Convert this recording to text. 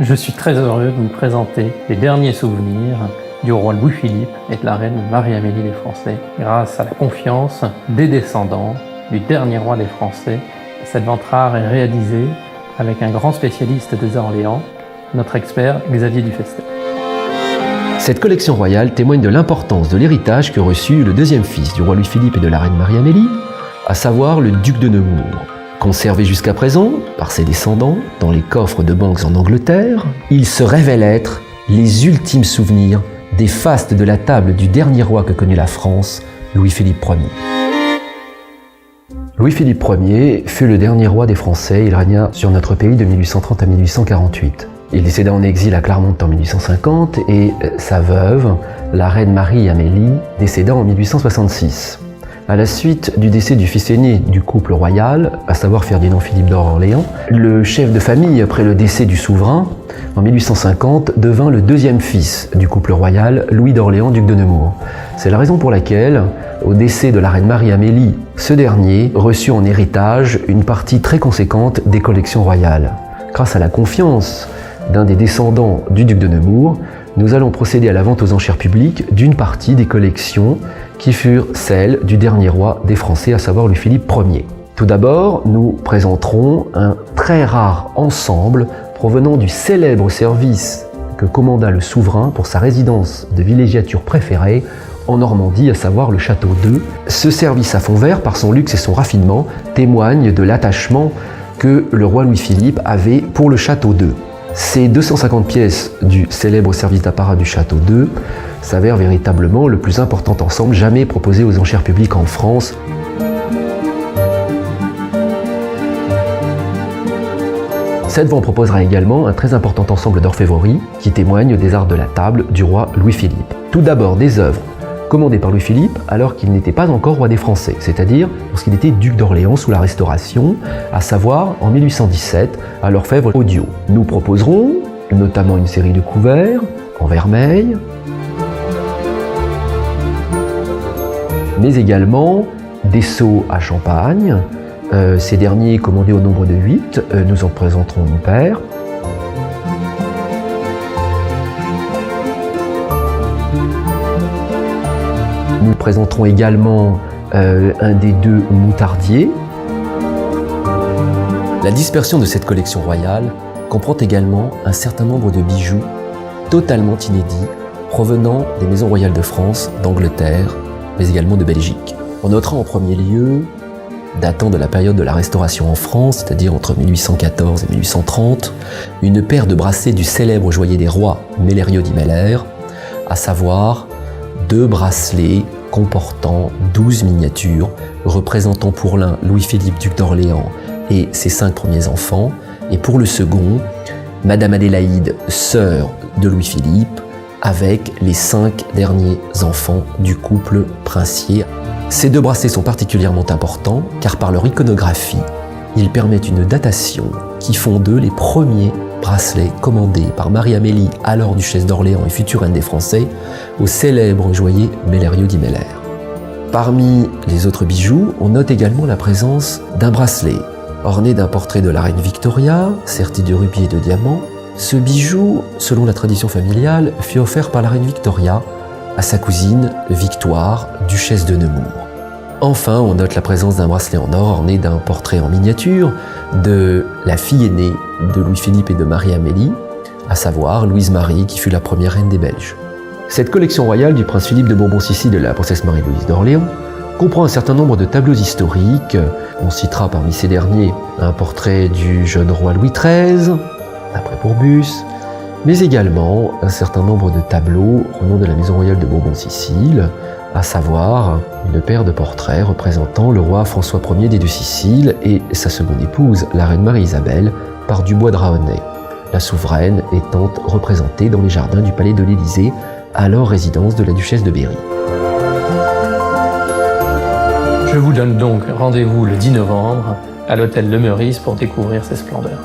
Je suis très heureux de vous présenter les derniers souvenirs du roi Louis-Philippe et de la reine Marie-Amélie des Français, grâce à la confiance des descendants du dernier roi des Français. Cette vente rare est réalisée avec un grand spécialiste des Orléans, notre expert Xavier Dufestel. Cette collection royale témoigne de l'importance de l'héritage que reçut le deuxième fils du roi Louis-Philippe et de la reine Marie-Amélie, à savoir le duc de Nemours. Conservé jusqu'à présent par ses descendants dans les coffres de banques en Angleterre, il se révèle être les ultimes souvenirs des fastes de la table du dernier roi que connut la France, Louis-Philippe Ier. Louis-Philippe Ier fut le dernier roi des Français. Il régna sur notre pays de 1830 à 1848. Il décéda en exil à Clermont en 1850 et sa veuve, la reine Marie-Amélie, décéda en 1866. À la suite du décès du fils aîné du couple royal, à savoir Ferdinand Philippe d'Orléans, le chef de famille, après le décès du souverain, en 1850, devint le deuxième fils du couple royal, Louis d'Orléans, duc de Nemours. C'est la raison pour laquelle, au décès de la reine Marie-Amélie, ce dernier reçut en héritage une partie très conséquente des collections royales. Grâce à la confiance d'un des descendants du duc de Nemours, nous allons procéder à la vente aux enchères publiques d'une partie des collections qui furent celles du dernier roi des Français, à savoir Louis-Philippe Ier. Tout d'abord, nous présenterons un très rare ensemble provenant du célèbre service que commanda le souverain pour sa résidence de villégiature préférée en Normandie, à savoir le château d'Eu. Ce service à fond vert, par son luxe et son raffinement, témoigne de l'attachement que le roi Louis-Philippe avait pour le château d'Eu. Ces 250 pièces du célèbre service d'apparat du château d'Eu s'avèrent véritablement le plus important ensemble jamais proposé aux enchères publiques en France. Cette vente proposera également un très important ensemble d'orfèvrerie qui témoigne des arts de la table du roi Louis-Philippe. Tout d'abord des œuvres commandées par Louis-Philippe alors qu'il n'était pas encore roi des Français, c'est-à-dire lorsqu'il était duc d'Orléans sous la Restauration, à savoir en 1817 à l'orfèvre Audio. Nous proposerons notamment une série de couverts en vermeil, mais également des seaux à champagne. Ces derniers commandés au nombre de 8, nous en présenterons une paire. Nous présenterons également un des deux moutardiers. La dispersion de cette collection royale comprend également un certain nombre de bijoux totalement inédits provenant des maisons royales de France, d'Angleterre, mais également de Belgique. On notera en premier lieu, datant de la période de la Restauration en France, c'est-à-dire entre 1814 et 1830, une paire de bracelets du célèbre joaillier des rois, Mellerio di Meller, à savoir 2 bracelets comportant 12 miniatures, représentant pour l'un Louis-Philippe, duc d'Orléans, et ses 5 premiers enfants, et pour le second, Madame Adélaïde, sœur de Louis-Philippe, avec les 5 derniers enfants du couple princier. Ces 2 bracelets sont particulièrement importants car par leur iconographie, ils permettent une datation qui font d'eux les premiers bracelets commandés par Marie-Amélie, alors duchesse d'Orléans et future reine des Français, au célèbre joaillier Mellerio di Meller. Parmi les autres bijoux, on note également la présence d'un bracelet orné d'un portrait de la reine Victoria, serti de rubis et de diamants. Ce bijou, selon la tradition familiale, fut offert par la reine Victoria à sa cousine Victoire, duchesse de Nemours. Enfin, on note la présence d'un bracelet en or orné d'un portrait en miniature de la fille aînée de Louis-Philippe et de Marie-Amélie, à savoir Louise-Marie, qui fut la première reine des Belges. Cette collection royale du prince Philippe de Bourbon-Sicile et de la princesse Marie-Louise d'Orléans comprend un certain nombre de tableaux historiques. On citera parmi ces derniers un portrait du jeune roi Louis XIII, d'après Pourbus, mais également un certain nombre de tableaux au nom de la maison royale de Bourbon-Sicile, à savoir une paire de portraits représentant le roi François Ier des Deux-Siciles et sa seconde épouse, la reine Marie-Isabelle, par Dubois de Raonnet, la souveraine étant représentée dans les jardins du palais de l'Élysée, alors résidence de la duchesse de Berry. Je vous donne donc rendez-vous le 10 novembre à l'hôtel Le Meurice pour découvrir ces splendeurs.